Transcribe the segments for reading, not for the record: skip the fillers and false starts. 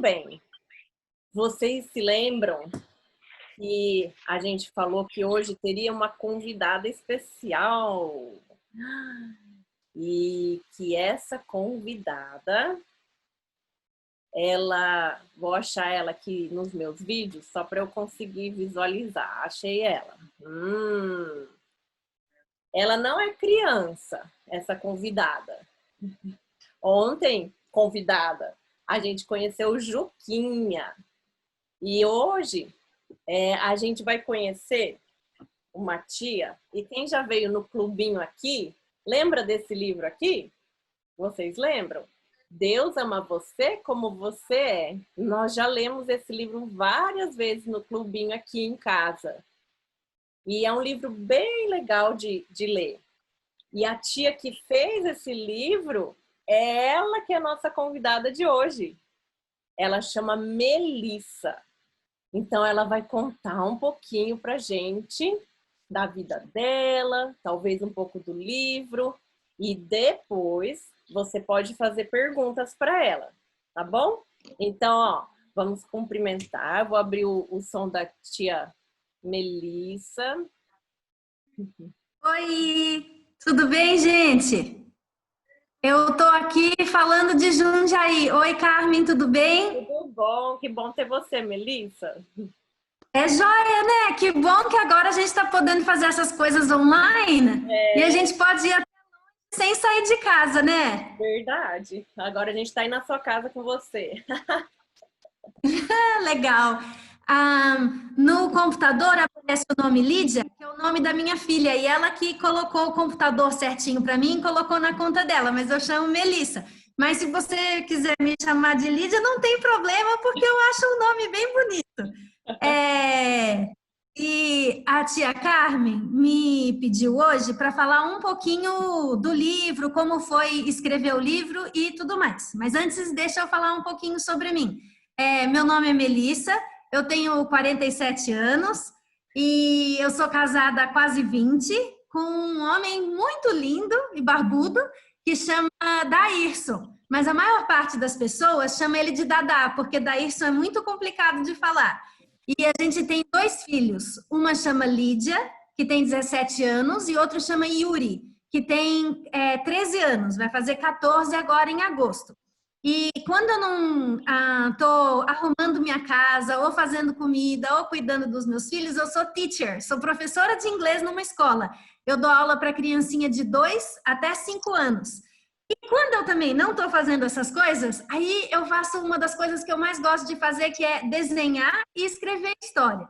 Muito bem. Vocês se lembram que a gente falou que hoje teria uma convidada especial? E que essa convidada, vou achar ela aqui nos meus vídeos só para eu conseguir visualizar. Achei ela. Ela não é criança, essa convidada. Ontem, convidada, a gente conheceu Juquinha. E hoje a gente vai conhecer uma tia. E quem já veio no clubinho aqui, lembra desse livro aqui? Vocês lembram? Deus ama você como você é. Nós já lemos esse livro várias vezes no clubinho aqui em casa. E é um livro bem legal de ler. E a tia que fez esse livro é ela que é a nossa convidada de hoje. Ela chama Melissa. Então ela vai contar um pouquinho pra gente da vida dela, talvez um pouco do livro. E depois você pode fazer perguntas para ela, tá bom? Então, ó, vamos cumprimentar. Vou abrir o som da tia Melissa. Oi, tudo bem, gente? Eu tô aqui falando de Jundiaí. Oi, Carmen, tudo bem? Tudo bom? Que bom ter você, Melissa. É joia, né? Que bom que agora a gente tá podendo fazer essas coisas online e a gente pode ir até longe sem sair de casa, né? Verdade. Agora a gente tá aí na sua casa com você. Legal. No computador aparece o nome Lídia, que é o nome da minha filha, e ela que colocou o computador certinho para mim e colocou na conta dela, mas eu chamo Melissa. Mas se você quiser me chamar de Lídia, não tem problema, porque eu acho um nome bem bonito. E a tia Carmen me pediu hoje para falar um pouquinho do livro, como foi escrever o livro e tudo mais. Mas antes, deixa eu falar um pouquinho sobre mim. Meu nome é Melissa, eu tenho 47 anos e eu sou casada há quase 20 com um homem muito lindo e barbudo que chama Daírson. Mas a maior parte das pessoas chama ele de Dadá, porque Daírson é muito complicado de falar. E a gente tem 2 filhos. Uma chama Lídia, que tem 17 anos, e outro chama Yuri, que tem 13 anos, vai fazer 14 agora em agosto. E quando eu não estou arrumando minha casa, ou fazendo comida, ou cuidando dos meus filhos, eu sou teacher, sou professora de inglês numa escola. Eu dou aula para criancinha de 2 até 5 anos. E quando eu também não estou fazendo essas coisas, aí eu faço uma das coisas que eu mais gosto de fazer, que é desenhar e escrever história.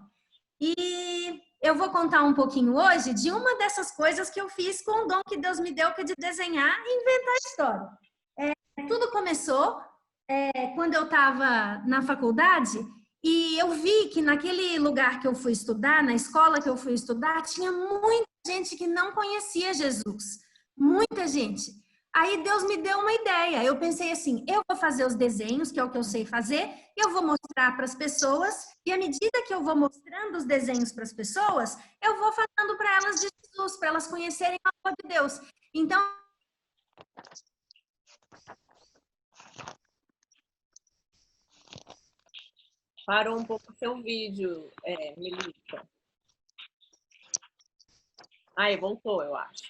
E eu vou contar um pouquinho hoje de uma dessas coisas que eu fiz com o dom que Deus me deu, que é de desenhar e inventar história. Tudo começou quando eu estava na faculdade e eu vi que naquele lugar que eu fui estudar, na escola que eu fui estudar, tinha muita gente que não conhecia Jesus. Muita gente. Aí Deus me deu uma ideia. Eu pensei assim, eu vou fazer os desenhos, que é o que eu sei fazer, eu vou mostrar para as pessoas, e à medida que eu vou mostrando os desenhos para as pessoas, eu vou falando para elas de Jesus, para elas conhecerem o amor de Deus. Então, Parou um pouco o seu vídeo, Melissa. Aí, voltou, eu acho.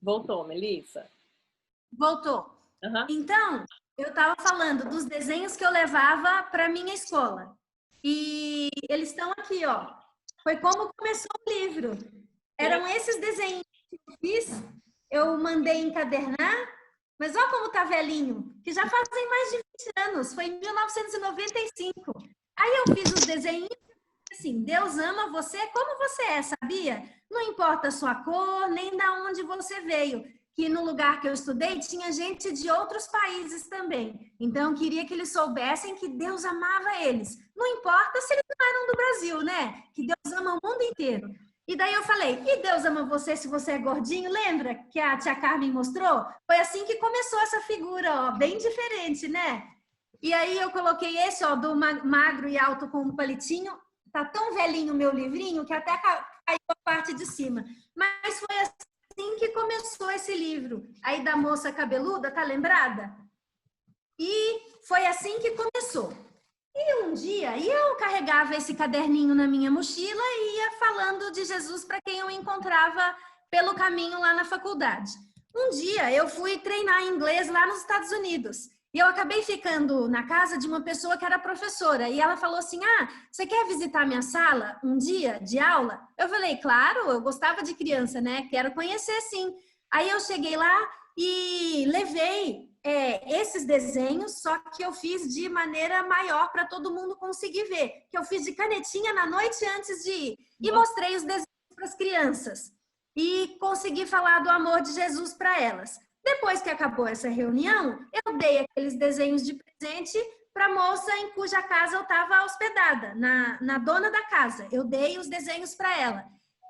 Voltou, Melissa? voltou. Uhum. Então, eu estava falando dos desenhos que eu levava para minha escola. E eles estão aqui, ó. Foi como começou o livro. Eram esses desenhos que eu fiz, eu mandei encadernar, mas olha como tá velhinho, que já fazem mais de 20 anos, foi em 1995. Aí eu fiz os desenhos assim, Deus ama você como você é, sabia? Não importa a sua cor, nem da onde você veio. Que no lugar que eu estudei tinha gente de outros países também. Então eu queria que eles soubessem que Deus amava eles. Não importa se eles não eram do Brasil, né? Que Deus ama o mundo inteiro. E daí eu falei, e Deus ama você se você é gordinho? Lembra que a tia Carmen mostrou? Foi assim que começou essa figura, ó, bem diferente, né? E aí eu coloquei esse, ó, do magro e alto com um palitinho. Tá tão velhinho o meu livrinho que até caiu a parte de cima. Mas foi assim que começou esse livro. Aí da moça cabeluda, tá lembrada? E foi assim que começou. E um dia, eu carregava esse caderninho na minha mochila e ia falando de Jesus para quem eu encontrava pelo caminho lá na faculdade. Um dia, eu fui treinar inglês lá nos Estados Unidos. E eu acabei ficando na casa de uma pessoa que era professora. E ela falou assim, você quer visitar minha sala um dia de aula? Eu falei, claro, eu gostava de criança, né? Quero conhecer, sim. Aí eu cheguei lá e levei esses desenhos, só que eu fiz de maneira maior para todo mundo conseguir ver. Que eu fiz de canetinha na noite antes de ir. E mostrei os desenhos para as crianças. E consegui falar do amor de Jesus para elas. Depois que acabou essa reunião, eu dei aqueles desenhos de presente para a moça em cuja casa eu estava hospedada, na dona da casa. Eu dei os desenhos para ela.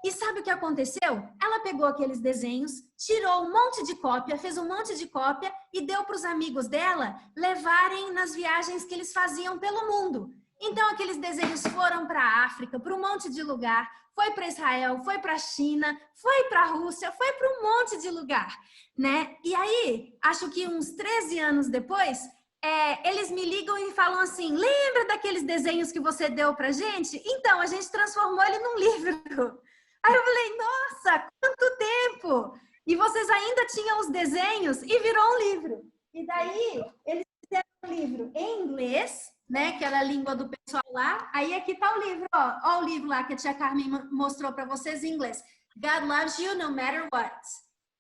E sabe o que aconteceu? Ela pegou aqueles desenhos, tirou um monte de cópia, fez um monte de cópia e deu para os amigos dela levarem nas viagens que eles faziam pelo mundo. Então, aqueles desenhos foram para a África, para um monte de lugar, foi para Israel, foi para a China, foi para a Rússia, foi para um monte de lugar, né? E aí, acho que uns 13 anos depois, eles me ligam e falam assim, lembra daqueles desenhos que você deu pra gente? Então, a gente transformou ele num livro. Aí eu falei, nossa, quanto tempo! E vocês ainda tinham os desenhos e virou um livro. E daí, eles fizeram um livro em inglês, né, que era a língua do pessoal lá. Aí aqui tá o livro, ó o livro lá que a tia Carmen mostrou para vocês em inglês. God loves you no matter what.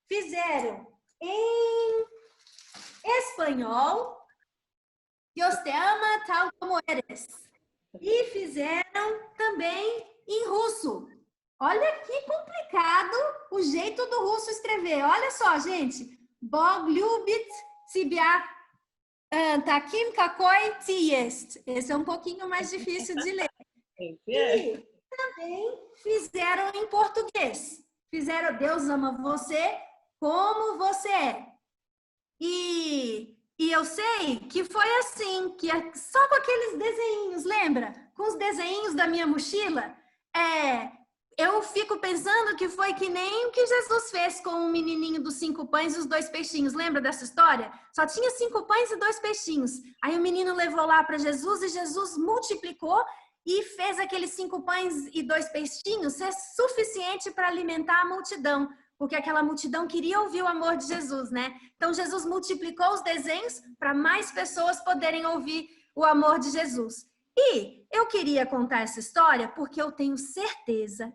Fizeram em espanhol, Deus te ama tal como eres. E fizeram também em russo. Olha que complicado o jeito do russo escrever. Olha só, gente. Bog любит тебя таким, какой ты есть. Esse é um pouquinho mais difícil de ler. E também fizeram em português. Fizeram Deus ama você como você é. E eu sei que foi assim, que só com aqueles desenhinhos, lembra? Com os desenhinhos da minha mochila, eu fico pensando que foi que nem o que Jesus fez com o menininho dos 5 pães e os 2 peixinhos. Lembra dessa história? Só tinha 5 pães e 2 peixinhos. Aí o menino levou lá para Jesus e Jesus multiplicou e fez aqueles 5 pães e 2 peixinhos ser suficiente para alimentar a multidão. Porque aquela multidão queria ouvir o amor de Jesus, né? Então, Jesus multiplicou os desenhos para mais pessoas poderem ouvir o amor de Jesus. E eu queria contar essa história porque eu tenho certeza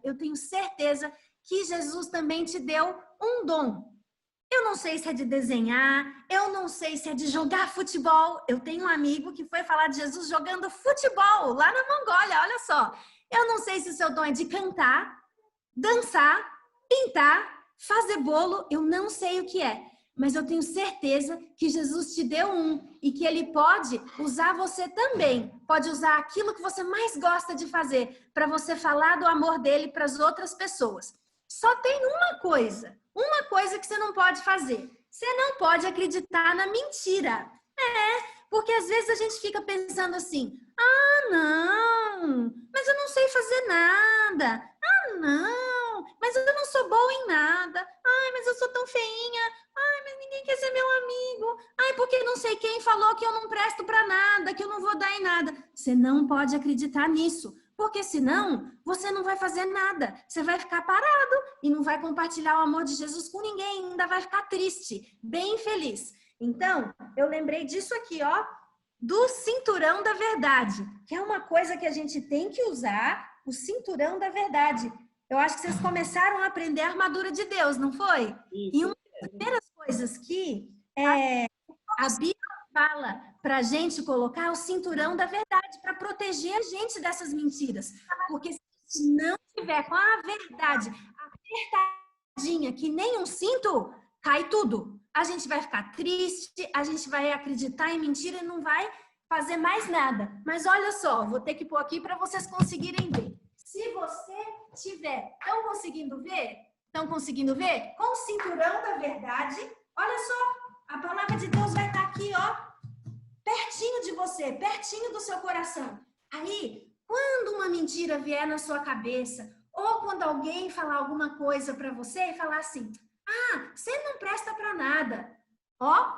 que Jesus também te deu um dom. Eu não sei se é de desenhar, eu não sei se é de jogar futebol. Eu tenho um amigo que foi falar de Jesus jogando futebol lá na Mongólia, olha só. Eu não sei se o seu dom é de cantar, dançar, pintar, fazer bolo, eu não sei o que é, mas eu tenho certeza que Jesus te deu um e que Ele pode usar você também. Pode usar aquilo que você mais gosta de fazer para você falar do amor dele para as outras pessoas. Só tem uma coisa que você não pode fazer. Você não pode acreditar na mentira. Porque às vezes a gente fica pensando assim, não, mas eu não sei fazer nada. Não, mas eu não sou boa em nada. Mas eu sou tão feinha. Mas ninguém quer ser meu amigo. Porque não sei quem falou que eu não presto pra nada, que eu não vou dar em nada. Você não pode acreditar nisso, porque senão você não vai fazer nada. Você vai ficar parado e não vai compartilhar o amor de Jesus com ninguém, ainda vai ficar triste, bem infeliz. Então, eu lembrei disso aqui, ó, do cinturão da verdade, que é uma coisa que a gente tem que usar, o cinturão da verdade. Eu acho que vocês começaram a aprender a armadura de Deus, não foi? Isso. E uma das primeiras coisas que a Bíblia fala para a gente colocar é o cinturão da verdade, para proteger a gente dessas mentiras. Porque se não tiver com a verdade apertadinha, que nem um cinto, cai tudo. A gente vai ficar triste, a gente vai acreditar em mentira e não vai fazer mais nada. Mas olha só, vou ter que pôr aqui para vocês conseguirem ver. Se você tiver, estão conseguindo ver? Estão conseguindo ver? Com o cinturão da verdade, olha só, a palavra de Deus vai estar aqui, ó, pertinho de você, pertinho do seu coração. Aí, quando uma mentira vier na sua cabeça, ou quando alguém falar alguma coisa para você e falar assim, você não presta para nada. Ó,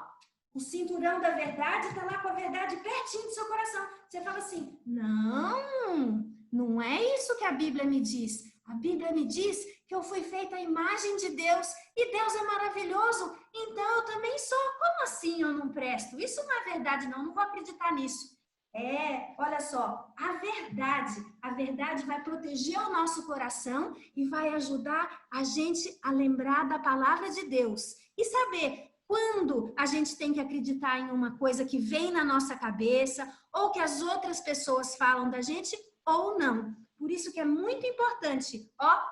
O cinturão da verdade está lá com a verdade pertinho do seu coração. Você fala assim, não é isso que a Bíblia me diz. A Bíblia me diz que eu fui feita à imagem de Deus e Deus é maravilhoso, então eu também sou. Como assim eu não presto? Isso não é verdade, não vou acreditar nisso. Olha só, a verdade vai proteger o nosso coração e vai ajudar a gente a lembrar da palavra de Deus e saber quando a gente tem que acreditar em uma coisa que vem na nossa cabeça ou que as outras pessoas falam da gente ou não. Por isso que é muito importante,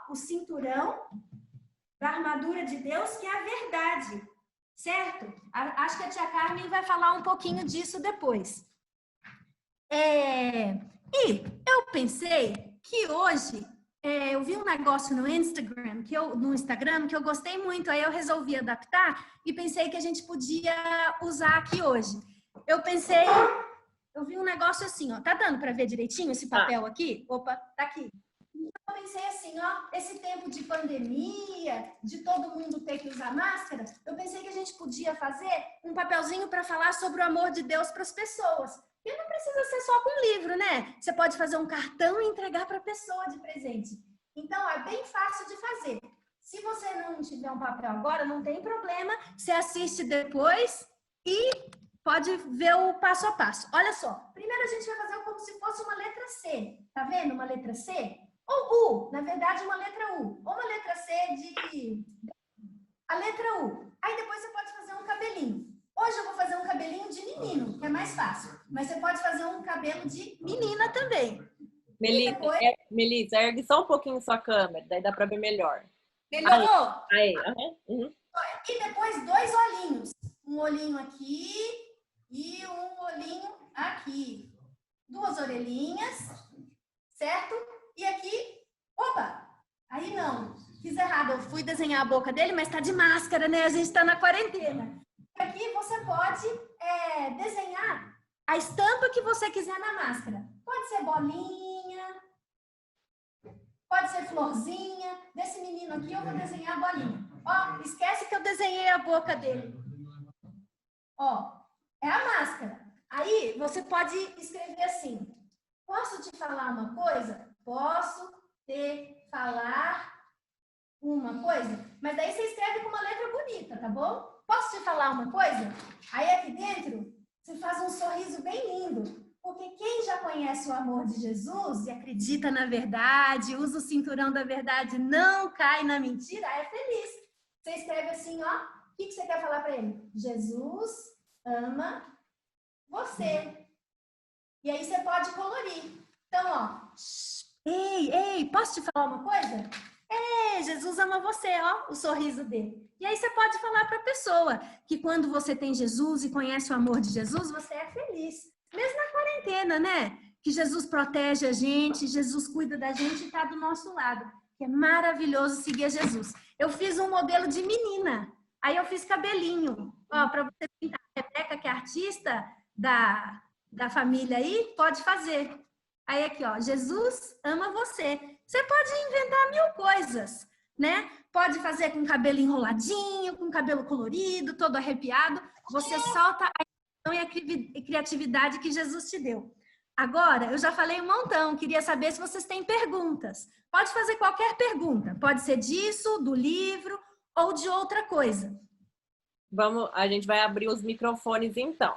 o cinturão da armadura de Deus, que é a verdade, certo? Acho que a tia Carmen vai falar um pouquinho disso depois. E eu pensei que hoje, eu vi um negócio no Instagram que eu gostei muito, aí eu resolvi adaptar e pensei que a gente podia usar aqui hoje. Eu vi um negócio assim, tá dando para ver direitinho esse papel aqui? Opa, tá aqui. Eu pensei assim, esse tempo de pandemia, de todo mundo ter que usar máscara, eu pensei que a gente podia fazer um papelzinho para falar sobre o amor de Deus para as pessoas. E não precisa ser só com livro, né? Você pode fazer um cartão e entregar para a pessoa de presente. Então, é bem fácil de fazer. Se você não tiver um papel agora, não tem problema. Você assiste depois e pode ver o passo a passo. Olha só. Primeiro, a gente vai fazer como se fosse uma letra C. Tá vendo uma letra C? Ou U. Na verdade, uma letra U. Ou uma letra C de... A letra U. Aí, depois, você pode fazer um cabelinho. Hoje eu vou fazer um cabelinho de menino, que é mais fácil. Mas você pode fazer um cabelo de menina também. Melissa, depois... Melissa, ergue só um pouquinho sua câmera, daí dá para ver melhor. Melhorou? Aí. E depois 2 olhinhos. Um olhinho aqui e um olhinho aqui. 2 orelhinhas, certo? E aqui, opa! Aí não, fiz errado. Eu fui desenhar a boca dele, mas tá de máscara, né? A gente tá na quarentena. Aqui você pode desenhar a estampa que você quiser na máscara. Pode ser bolinha, pode ser florzinha. Desse menino aqui eu vou desenhar a bolinha. Esquece que eu desenhei a boca dele. É a máscara. Aí você pode escrever assim. Posso te falar uma coisa? Posso te falar uma coisa? Mas daí você escreve com uma letra bonita, tá bom? Posso te falar uma coisa? Aí aqui dentro, você faz um sorriso bem lindo. Porque quem já conhece o amor de Jesus e acredita na verdade, usa o cinturão da verdade, não cai na mentira, é feliz. Você escreve assim, o que você quer falar para ele? Jesus ama você. E aí você pode colorir. Então, ei, posso te falar uma coisa? Jesus ama você, o sorriso dele. E aí você pode falar para a pessoa que quando você tem Jesus e conhece o amor de Jesus, você é feliz. Mesmo na quarentena, né? Que Jesus protege a gente, Jesus cuida da gente e está do nosso lado. Que é maravilhoso seguir a Jesus. Eu fiz um modelo de menina. Aí eu fiz cabelinho. Para você pintar. A Rebeca, que é artista da família aí, pode fazer. Aí aqui, Jesus ama você. Você pode inventar 1000 coisas, né? Pode fazer com cabelo enroladinho, com cabelo colorido, todo arrepiado. Você solta a emoção e a criatividade que Jesus te deu. Agora, eu já falei um montão. Queria saber se vocês têm perguntas. Pode fazer qualquer pergunta. Pode ser disso, do livro ou de outra coisa. A gente vai abrir os microfones, então.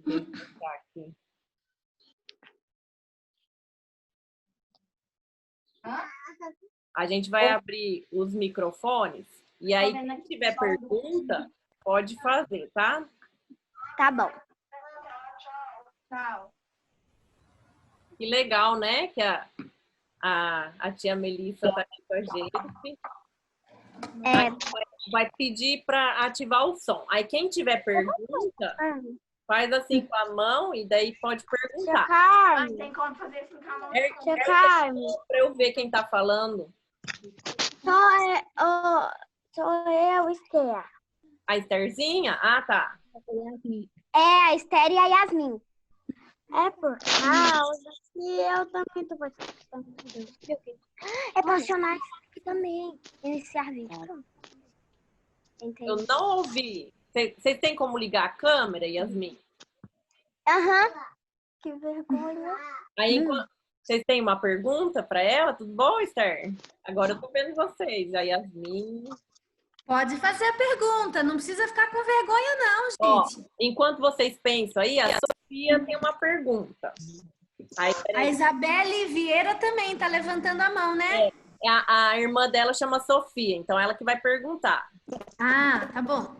Aqui. A gente vai abrir os microfones e aí quem tiver pergunta pode fazer, tá? Tá bom. Tchau. Que legal, né? Que a tia Melissa tá aqui com a gente. Vai pedir para ativar o som. Aí quem tiver pergunta, faz assim com a mão e daí pode perguntar. Carmen. Tem como fazer isso com a mão? Carmen. Para eu ver quem tá falando. Sou eu, Esther. A Estherzinha? Ah, tá. A Esther e a Yasmin. Por causa que eu também tô participando. É pra acionar aqui também. Iniciar vídeo. Eu não ouvi. Vocês têm como ligar a câmera, Yasmin? Aham. Que vergonha. Aí, vocês têm uma pergunta para ela? Tudo bom, Esther? Agora eu tô vendo vocês. A Yasmin. Pode fazer a pergunta, não precisa ficar com vergonha não, Ó, gente. enquanto vocês pensam aí, a Sofia tem uma pergunta. Aí, A peraí. Isabelle Vieira também tá levantando a mão, né? A irmã dela chama Sofia, então ela que vai perguntar. Ah, tá bom.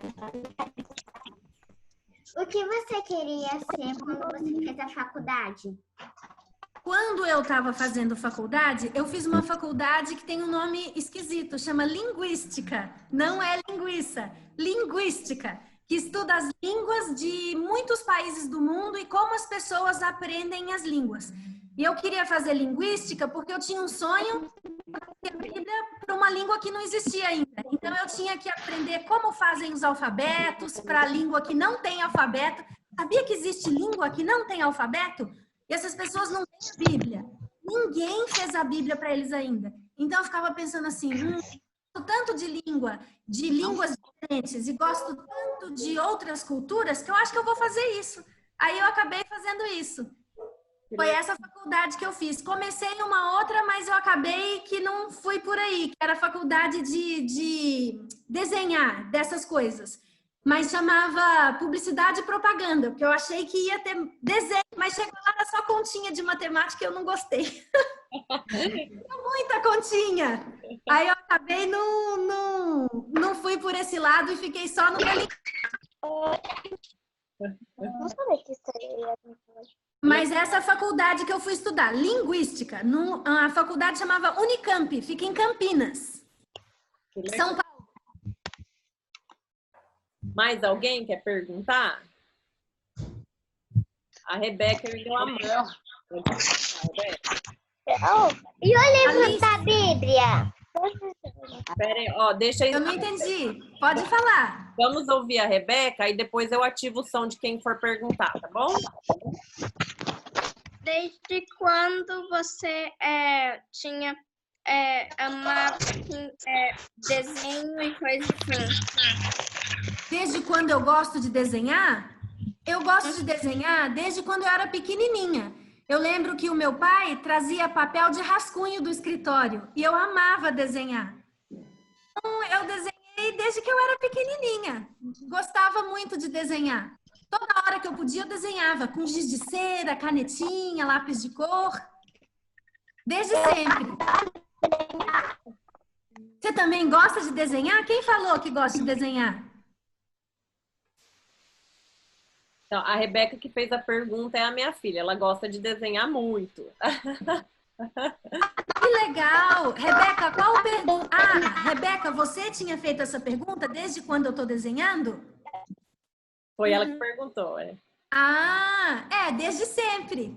O que você queria ser quando você fez a faculdade? Quando eu estava fazendo faculdade, eu fiz uma faculdade que tem um nome esquisito, chama Linguística. Não é linguiça, Linguística, que estuda as línguas de muitos países do mundo e como as pessoas aprendem as línguas. E eu queria fazer linguística porque eu tinha um sonho para uma língua que não existia ainda. Então eu tinha que aprender como fazem os alfabetos para a língua que não tem alfabeto. Sabia que existe língua que não tem alfabeto? E essas pessoas não têm a Bíblia. Ninguém fez a Bíblia para eles ainda. Então eu ficava pensando assim, gosto tanto de línguas diferentes e gosto tanto de outras culturas que eu acho que eu vou fazer isso. Aí eu acabei fazendo isso. Foi essa faculdade que eu fiz. Comecei em uma outra, mas eu acabei que não fui por aí, que era a faculdade de desenhar, dessas coisas. Mas chamava publicidade e propaganda, porque eu achei que ia ter desenho, mas chegou lá na sua continha de matemática e eu não gostei. Muita continha. Aí eu acabei não fui por esse lado e fiquei só no meu. Não sabia que isso ia. Mas essa faculdade que eu fui estudar, linguística, a faculdade chamava Unicamp, fica em Campinas, São Paulo. Mais alguém quer perguntar? A Rebeca me deu a mão. E o livro da Bíblia? Pera aí, ó, deixa aí. Eu não entendi. Pode falar. Vamos ouvir a Rebeca e depois eu ativo o som de quem for perguntar, tá bom? Desde quando você tinha amado desenho e coisa assim? Desde quando eu gosto de desenhar? Eu gosto de desenhar desde quando eu era pequenininha. Eu lembro que o meu pai trazia papel de rascunho do escritório e eu amava desenhar. Então, eu desenhei desde que eu era pequenininha. Gostava muito de desenhar. Toda hora que eu podia, eu desenhava com giz de cera, canetinha, lápis de cor. Desde sempre. Você também gosta de desenhar? Quem falou que gosta de desenhar? Então, a Rebeca que fez a pergunta é a minha filha. Ela gosta de desenhar muito. Que legal! Rebeca, qual pergunta? Ah, Rebeca, você tinha feito essa pergunta desde quando eu estou desenhando? Foi ela que perguntou, é. Ah, desde sempre.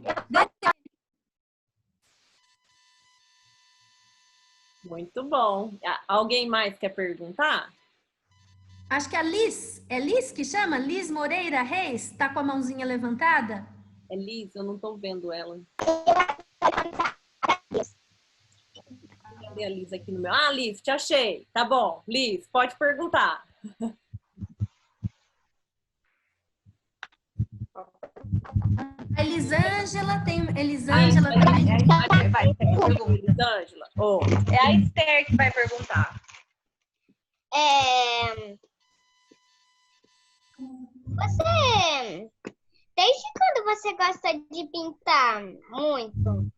Muito bom. Alguém mais quer perguntar? Acho que a Liz, é Liz que chama? Liz Moreira Reis, tá com a mãozinha levantada? É Liz, eu não tô vendo ela. Cadê a Liz aqui no meu? Ah, Liz, te achei. Tá bom. Liz, pode perguntar. A Elisângela tem... Elisângela também. Vai, pergunta, Elisângela. Oh. É a Esther que vai perguntar. Você... Desde quando você gosta de pintar muito?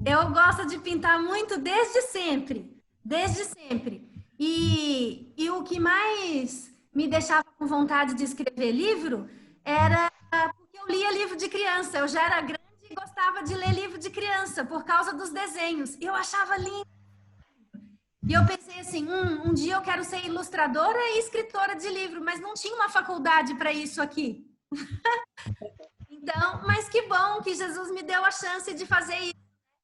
Eu gosto de pintar muito desde sempre. Desde sempre. E o que mais me deixava com vontade de escrever livro era porque eu lia livro de criança. Eu já era grande e gostava de ler livro de criança por causa dos desenhos. Eu achava lindo. E eu pensei assim, um dia eu quero ser ilustradora e escritora de livro, mas não tinha uma faculdade para isso aqui. Então, mas que bom que Jesus me deu a chance de fazer isso,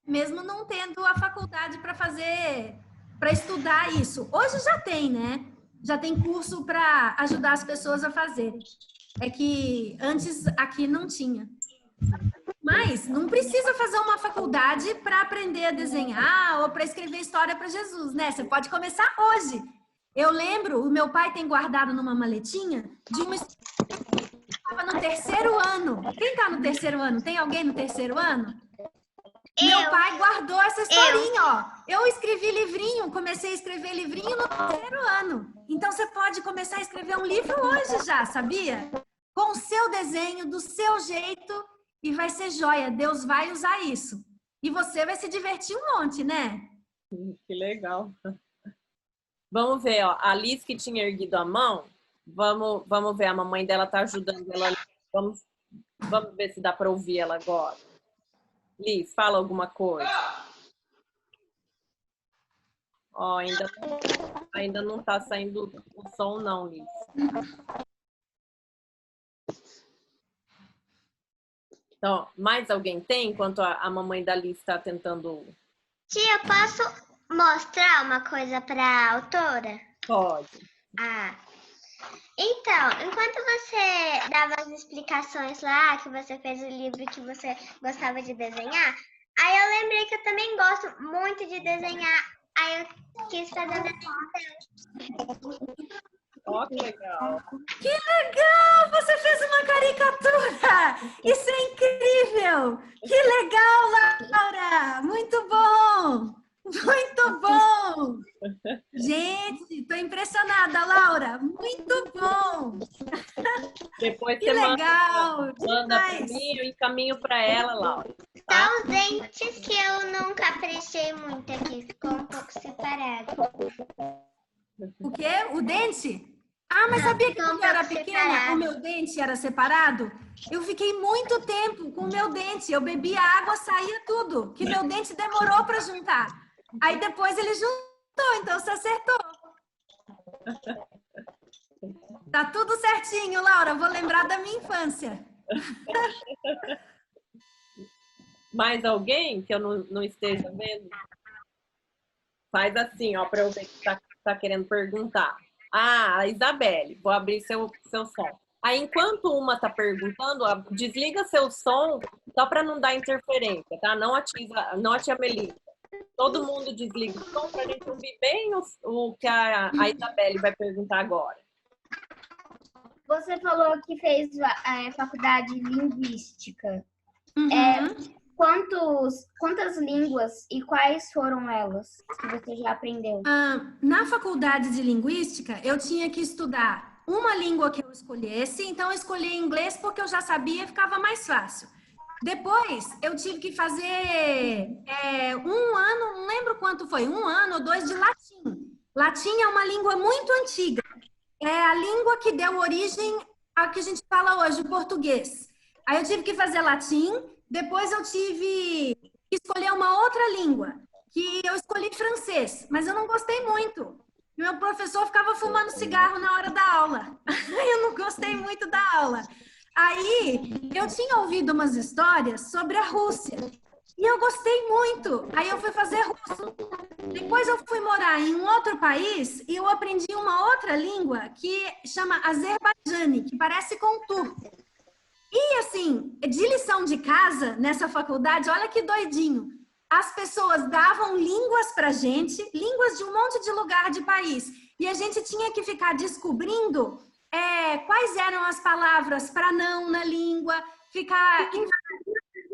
mesmo não tendo a faculdade para fazer, para estudar isso. Hoje já tem, né? Já tem curso para ajudar as pessoas a fazerem. É que antes aqui não tinha. Mas não precisa fazer uma faculdade para aprender a desenhar ou para escrever história para Jesus, né? Você pode começar hoje. Eu lembro, o meu pai tem guardado numa maletinha de uma história que estava no terceiro ano. Quem está no terceiro ano? Tem alguém no terceiro ano? Meu pai guardou essa historinha, ó. Eu escrevi livrinho, comecei a escrever livrinho no terceiro ano. Então, você pode começar a escrever um livro hoje já, sabia? Com o seu desenho, do seu jeito, e vai ser joia. Deus vai usar isso. E você vai se divertir um monte, né? Que legal. Vamos ver, ó. A Liz que tinha erguido a mão, vamos ver, a mamãe dela tá ajudando ela. Vamos ver se dá para ouvir ela agora. Liz, fala alguma coisa. Ó, ainda não tá saindo o som não, Liz. Então, mais alguém tem, enquanto a mamãe da Liz está tentando... Tia, posso mostrar uma coisa para a autora? Pode. Então, enquanto você dava as explicações lá, que você fez o livro que você gostava de desenhar, aí eu lembrei que eu também gosto muito de desenhar, aí eu quis fazer Ó, que legal. Que legal! Você fez uma caricatura! Isso é incrível! Que legal, Laura! Muito bom! Muito bom! Gente, estou impressionada, Laura! Muito bom! Depois Que você legal! manda para mim, eu encaminho para ela, Laura. Só os dentes que eu nunca apreciei muito aqui, ficou um pouco separado. O quê? O dente? Ah, mas sabia que quando eu era pequena, o meu dente era separado? Eu fiquei muito tempo com o meu dente. Eu bebia água, saía tudo. Que meu dente demorou para juntar. Aí depois ele juntou, então você acertou. Tá tudo certinho, Laura. Vou lembrar da minha infância. Mais alguém que eu não esteja vendo? Faz assim, ó, para eu ver que tá querendo perguntar. Ah, a Isabelle, vou abrir seu som. Aí, enquanto uma tá perguntando, desliga seu som só para não dar interferência, tá? Não a tia Melissa. Todo mundo desliga o som para a gente ouvir bem o que a Isabelle vai perguntar agora. Você falou que fez faculdade de linguística. Uhum. Quantas línguas e quais foram elas que você já aprendeu? Na faculdade de linguística, eu tinha que estudar uma língua que eu escolhesse, então eu escolhi inglês porque eu já sabia e ficava mais fácil. Depois, eu tive que fazer 1 ano, não lembro quanto foi, 1 ano ou 2 de latim. Latim é uma língua muito antiga. É a língua que deu origem ao que a gente fala hoje, o português. Aí eu tive que fazer latim, depois eu tive que escolher uma outra língua, que eu escolhi francês, mas eu não gostei muito. Meu professor ficava fumando cigarro na hora da aula. Eu não gostei muito da aula. Aí, eu tinha ouvido umas histórias sobre a Rússia. E eu gostei muito. Aí eu fui fazer russo. Depois eu fui morar em um outro país e eu aprendi uma outra língua que chama Azerbaijani, que parece com turco. E assim, de lição de casa, nessa faculdade, olha que doidinho. As pessoas davam línguas pra gente, línguas de um monte de lugar de país. E a gente tinha que ficar descobrindo quais eram as palavras para não na língua, ficar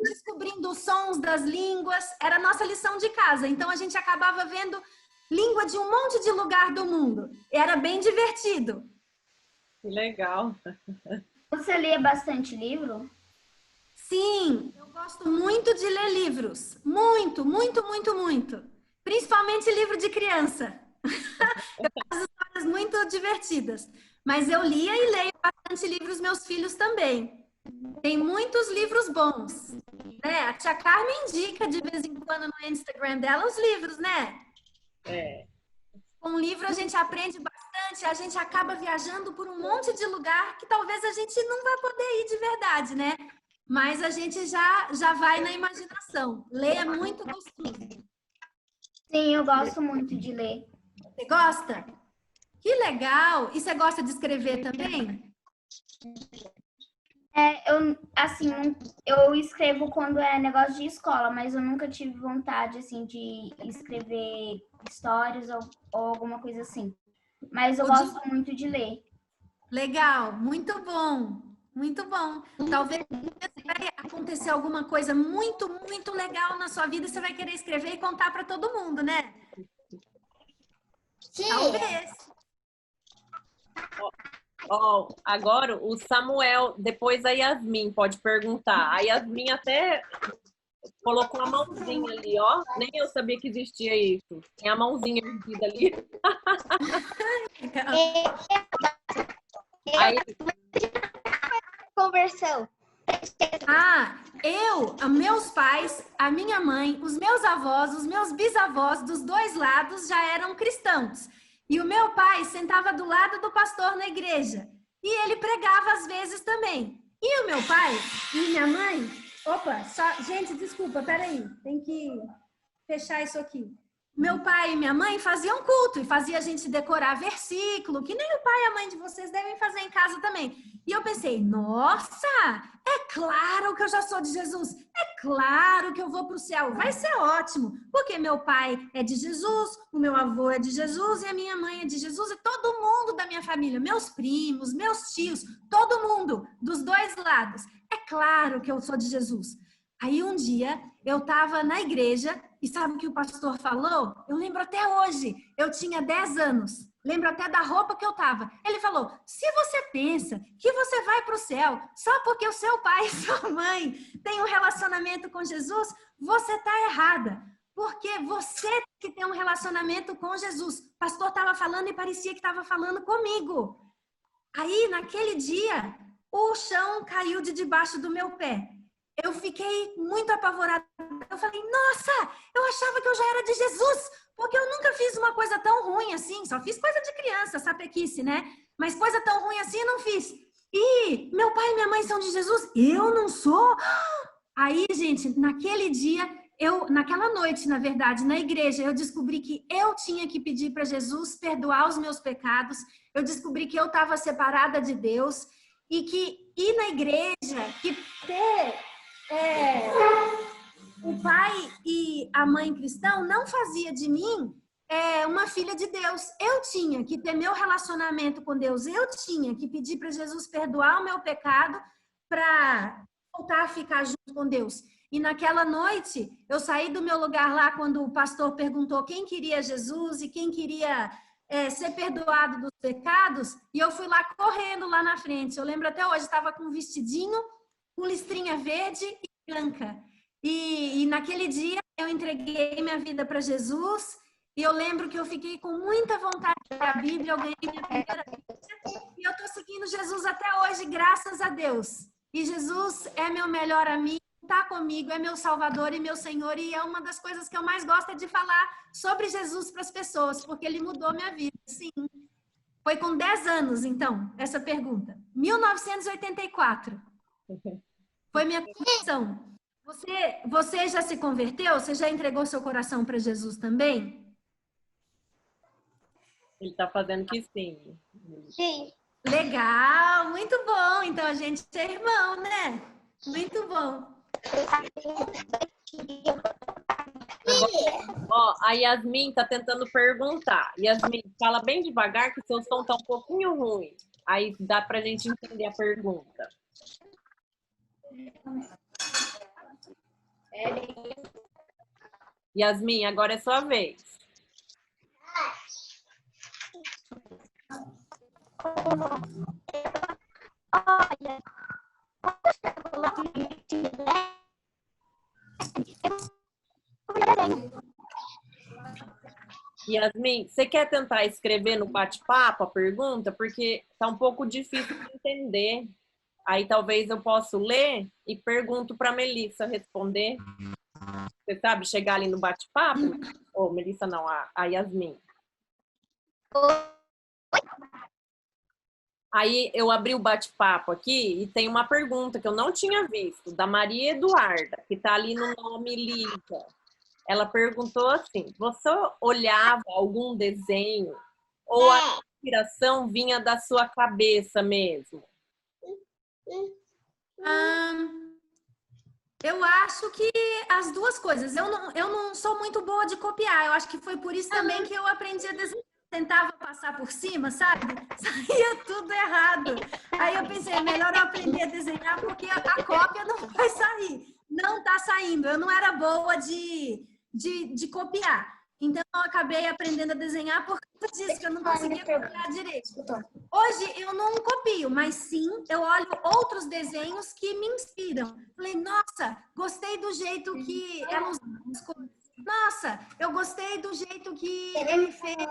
descobrindo os sons das línguas. Era a nossa lição de casa. Então, a gente acabava vendo língua de um monte de lugar do mundo. Era bem divertido. Que legal. Você lê bastante livro? Sim, eu gosto muito de ler livros. Muito, muito, muito, muito. Principalmente livro de criança. Eu faço histórias muito divertidas. Mas eu lia e leio bastante livros, meus filhos também. Tem muitos livros bons. Né? A tia Carmen indica de vez em quando no Instagram dela os livros, né? Com o livro a gente aprende bastante, a gente acaba viajando por um monte de lugar que talvez a gente não vai poder ir de verdade, né? Mas a gente já vai na imaginação. Ler é muito gostoso. Sim, eu gosto muito de ler. Você gosta? Que legal! E você gosta de escrever também? Eu escrevo quando é negócio de escola, mas eu nunca tive vontade, assim, de escrever histórias ou alguma coisa assim. mas eu gosto muito de ler. Legal, muito bom. Muito bom. Talvez vai acontecer alguma coisa muito, muito legal na sua vida e você vai querer escrever e contar para todo mundo, né? Sim. Talvez. Ó, agora o Samuel, depois a Yasmin pode perguntar. A Yasmin até colocou a mãozinha ali, ó. Nem eu sabia que existia isso. Tem a mãozinha erguida ali. Aí, Conversão. Meus pais, a minha mãe, os meus avós, os meus bisavós dos dois lados já eram cristãos. E o meu pai sentava do lado do pastor na igreja. E ele pregava às vezes também. E o meu pai e minha mãe... Opa, gente, desculpa, peraí. Tem que fechar isso aqui. Meu pai e minha mãe faziam culto e fazia a gente decorar versículo, que nem o pai e a mãe de vocês devem fazer em casa também. E eu pensei, nossa, é claro que eu já sou de Jesus. É claro que eu vou para o céu. Vai ser ótimo, porque meu pai é de Jesus, o meu avô é de Jesus e a minha mãe é de Jesus e todo mundo da minha família, meus primos, meus tios, todo mundo dos dois lados. É claro que eu sou de Jesus. Aí um dia eu estava na igreja e sabe o que o pastor falou? Eu lembro até hoje, eu tinha 10 anos, lembro até da roupa que eu estava. Ele falou, se você pensa que você vai para o céu só porque o seu pai e sua mãe têm um relacionamento com Jesus, você está errada. Porque você tem que ter um relacionamento com Jesus. O pastor estava falando e parecia que estava falando comigo. Aí, naquele dia, o chão caiu de debaixo do meu pé. Eu fiquei muito apavorada. Eu falei, nossa, eu achava que eu já era de Jesus, porque eu nunca fiz uma coisa tão ruim assim. Só fiz coisa de criança, sapequice, né? Mas coisa tão ruim assim eu não fiz. E meu pai e minha mãe são de Jesus? Eu não sou? Aí, gente, naquele dia, naquela noite, na verdade, na igreja, eu descobri que eu tinha que pedir para Jesus perdoar os meus pecados. Eu descobri que eu estava separada de Deus e que ir na igreja, que ter... o pai e a mãe cristão não fazia de mim uma filha de Deus. Eu tinha que ter meu relacionamento com Deus. Eu tinha que pedir para Jesus perdoar o meu pecado para voltar a ficar junto com Deus. E naquela noite, eu saí do meu lugar lá quando o pastor perguntou quem queria Jesus e quem queria ser perdoado dos pecados. E eu fui lá correndo lá na frente. Eu lembro até hoje, estava com um vestidinho com listrinha verde e branca. E naquele dia eu entreguei minha vida para Jesus e eu lembro que eu fiquei com muita vontade de ler a Bíblia, eu ganhei minha primeira Bíblia e eu estou seguindo Jesus até hoje, graças a Deus. E Jesus é meu melhor amigo, está comigo, é meu Salvador e meu Senhor e é uma das coisas que eu mais gosto é de falar sobre Jesus para as pessoas, porque Ele mudou minha vida, sim. Foi com 10 anos, então, essa pergunta. 1984. Foi minha conversão. Você já se converteu? Você já entregou seu coração para Jesus também? ele está fazendo que sim. Sim. Legal, muito bom. Então a gente é irmão, né? Muito bom. Agora, ó, a Yasmin está tentando perguntar. Yasmin, fala bem devagar que seu som está um pouquinho ruim. Aí dá para a gente entender a pergunta. Yasmin, agora é sua vez. Yasmin, você quer tentar escrever no bate-papo a pergunta? Porque tá um pouco difícil de entender. Aí talvez eu possa ler e pergunto para a Melissa responder. Você sabe chegar ali no bate-papo? Ou Melissa não, a Yasmin. Aí eu abri o bate-papo aqui e tem uma pergunta que eu não tinha visto, da Maria Eduarda, que está ali no nome Lídia. Ela perguntou assim, você olhava algum desenho ou a inspiração vinha da sua cabeça mesmo? Eu acho que as duas coisas. Eu não sou muito boa de copiar. Eu acho que foi por isso também que eu aprendi a desenhar. tentava passar por cima, sabe? Saía tudo errado. Aí eu pensei, melhor eu aprender a desenhar porque a cópia não vai sair. Não tá saindo. Eu não era boa de copiar. Então, eu acabei aprendendo a desenhar por causa disso, que eu não conseguia copiar direito. Hoje, eu não copio, mas sim, eu olho outros desenhos que me inspiram. Falei, nossa, gostei do jeito que ela usou as coisas. Nossa, eu gostei do jeito que ele fez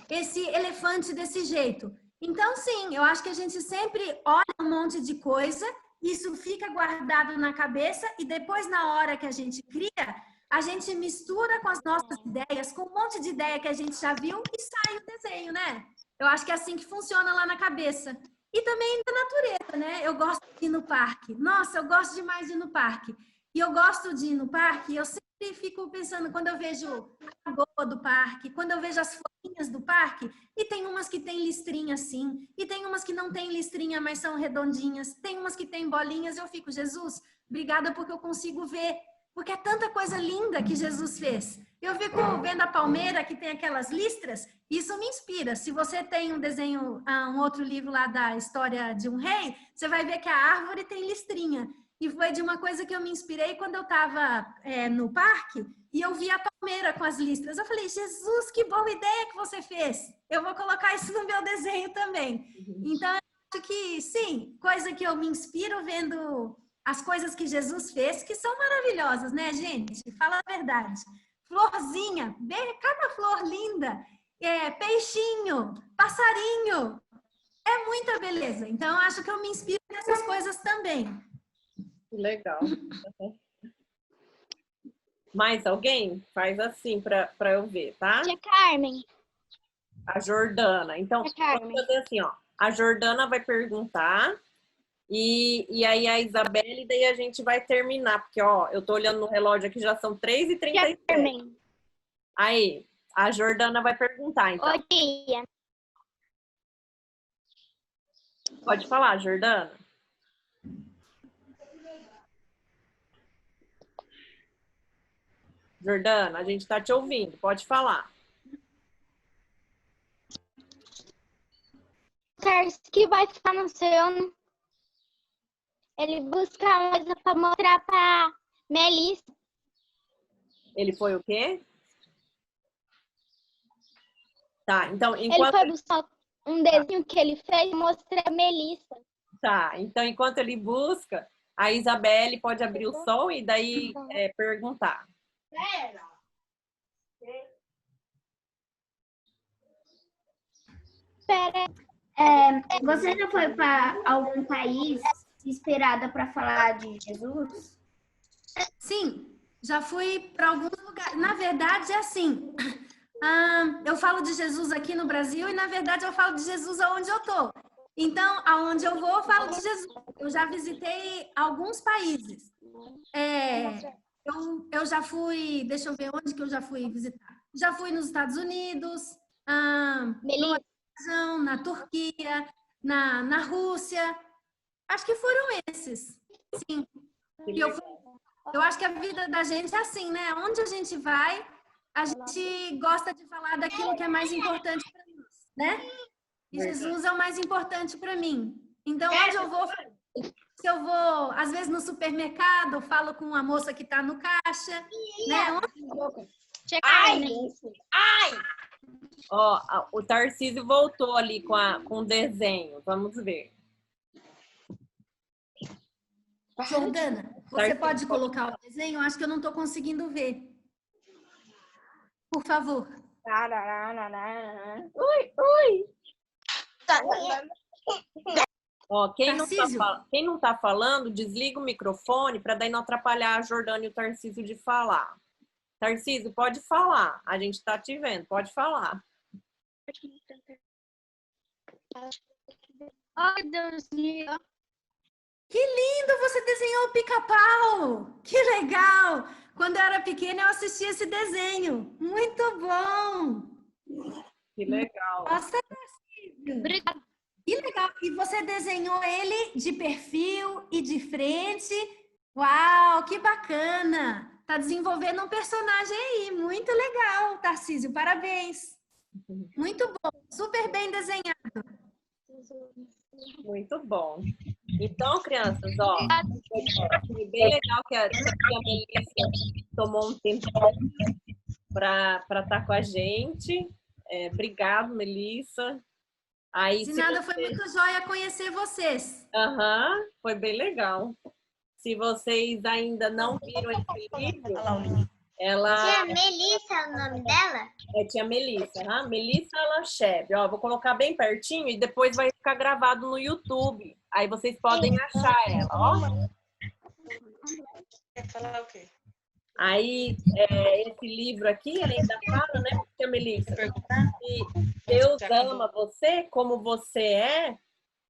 esse elefante desse jeito. Então, sim, eu acho que a gente sempre olha um monte de coisa, isso fica guardado na cabeça e depois, na hora que a gente cria, a gente mistura com as nossas ideias, com um monte de ideia que a gente já viu e sai o desenho, né? Eu acho que é assim que funciona lá na cabeça. E também da natureza, né? Eu gosto de ir no parque. Nossa, eu gosto demais de ir no parque. E eu gosto de ir no parque, eu sempre fico pensando, quando eu vejo a lagoa do parque, quando eu vejo as folhinhas do parque, e tem umas que tem listrinha assim, e tem umas que não tem listrinha, mas são redondinhas, tem umas que tem bolinhas, eu fico, Jesus, obrigada porque eu consigo ver. Porque é tanta coisa linda que Jesus fez. Eu fico vendo a palmeira que tem aquelas listras, isso me inspira. Se você tem um desenho, um outro livro lá da história de um rei, você vai ver que a árvore tem listrinha. E foi de uma coisa que eu me inspirei quando eu estava no parque e eu vi a palmeira com as listras. Eu falei, Jesus, que boa ideia que você fez. Eu vou colocar isso no meu desenho também. Então, eu acho que, sim, coisa que eu me inspiro vendo as coisas que Jesus fez, que são maravilhosas, né, gente? Fala a verdade. Florzinha, cada flor linda, peixinho, passarinho, é muita beleza. Então, acho que eu me inspiro nessas coisas também. Legal. Mais alguém? Faz assim para eu ver, tá? Tia Carmen. A Jordana. Então, vamos fazer assim, ó. A Jordana vai perguntar e aí a Isabelle, daí a gente vai terminar, porque, ó, eu tô olhando no relógio aqui, já são 3h37. Carmen. Aí, a Jordana vai perguntar, então. Oi, tia. Pode falar, Jordana. Jordana, a gente tá te ouvindo, pode falar. Que vai ficar no seu. Ele busca uma coisa para mostrar para Melissa. Ele foi o quê? Tá, então Ele enquanto... foi buscar um desenho que ele fez e mostrar a Melissa. Tá, então enquanto ele busca, a Isabelle pode abrir o som e daí perguntar. Você já foi para algum país inspirada para falar de Jesus? Sim, já fui para alguns lugares. Na verdade, é assim. Eu falo de Jesus aqui no Brasil e, na verdade, eu falo de Jesus aonde eu tô. Então, aonde eu vou, eu falo de Jesus. Eu já visitei alguns países. Eu já fui... Deixa eu ver onde que eu já fui visitar. Já fui nos Estados Unidos, na Turquia, na Rússia. Acho que foram esses. Sim. E eu acho que a vida da gente é assim, né? Onde a gente vai, a gente gosta de falar daquilo que é mais importante para nós, né? E Jesus é o mais importante para mim. Então, onde eu vou, se eu vou, às vezes no supermercado, eu falo com a moça que está no caixa, né? Onde eu vou? Ai! Ó, o Tarcísio voltou ali com o desenho. Vamos ver. Jordana, você pode colocar o desenho? Eu acho que eu não estou conseguindo ver. Por favor. Ui. Ó, quem não tá falando, desliga o microfone para daí não atrapalhar a Jordana e o Tarcísio de falar. Tarcísio, pode falar. A gente tá te vendo, pode falar. Ai, Deus meu. Que lindo, você desenhou o Pica-Pau! Que legal! Quando eu era pequena, eu assistia esse desenho. Muito bom! Que legal. Nossa, Tarcísio! Obrigada. Que legal! E você desenhou ele de perfil e de frente. Uau, que bacana! Tá desenvolvendo um personagem aí. Muito legal, Tarcísio. Parabéns! Muito bom, super bem desenhado. Muito bom. Então, crianças, ó, foi bem legal que a Melissa tomou um tempo para estar com a gente. Obrigado, Melissa. Aí, De nada, foi muito joia conhecer vocês. Foi bem legal. Se vocês ainda não viram esse livro, Tia Melissa é o nome dela? Tia Melissa, Melissa Lacheb. Ó, vou colocar bem pertinho e depois vai ficar gravado no YouTube. Aí vocês podem achar ela, ó. Quer falar o quê? Aí, esse livro aqui, ele ainda fala, né, Tia Melissa? Que Deus ama você como você é.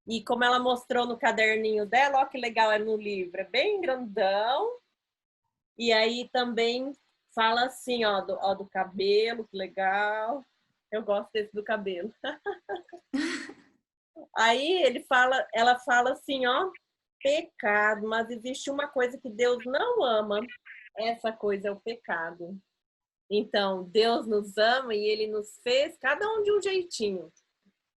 E como ela mostrou no caderninho dela, ó que legal é no livro. É bem grandão. E aí também fala assim, ó do cabelo, que legal. Eu gosto desse do cabelo. Aí ela fala assim, ó, pecado, mas existe uma coisa que Deus não ama. Essa coisa é o pecado. Então, Deus nos ama e Ele nos fez, cada um de um jeitinho.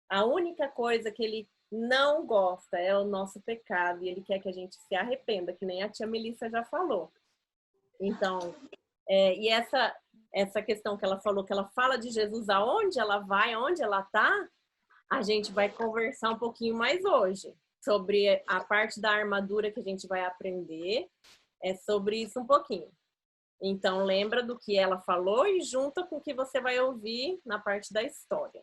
A única coisa que Ele não gosta é o nosso pecado. E Ele quer que a gente se arrependa, que nem a tia Melissa já falou. Então, e essa questão que ela falou, que ela fala de Jesus, aonde ela vai, onde ela está, a gente vai conversar um pouquinho mais hoje. Sobre a parte da armadura que a gente vai aprender. É sobre isso um pouquinho. Então, lembra do que ela falou e junta com o que você vai ouvir na parte da história.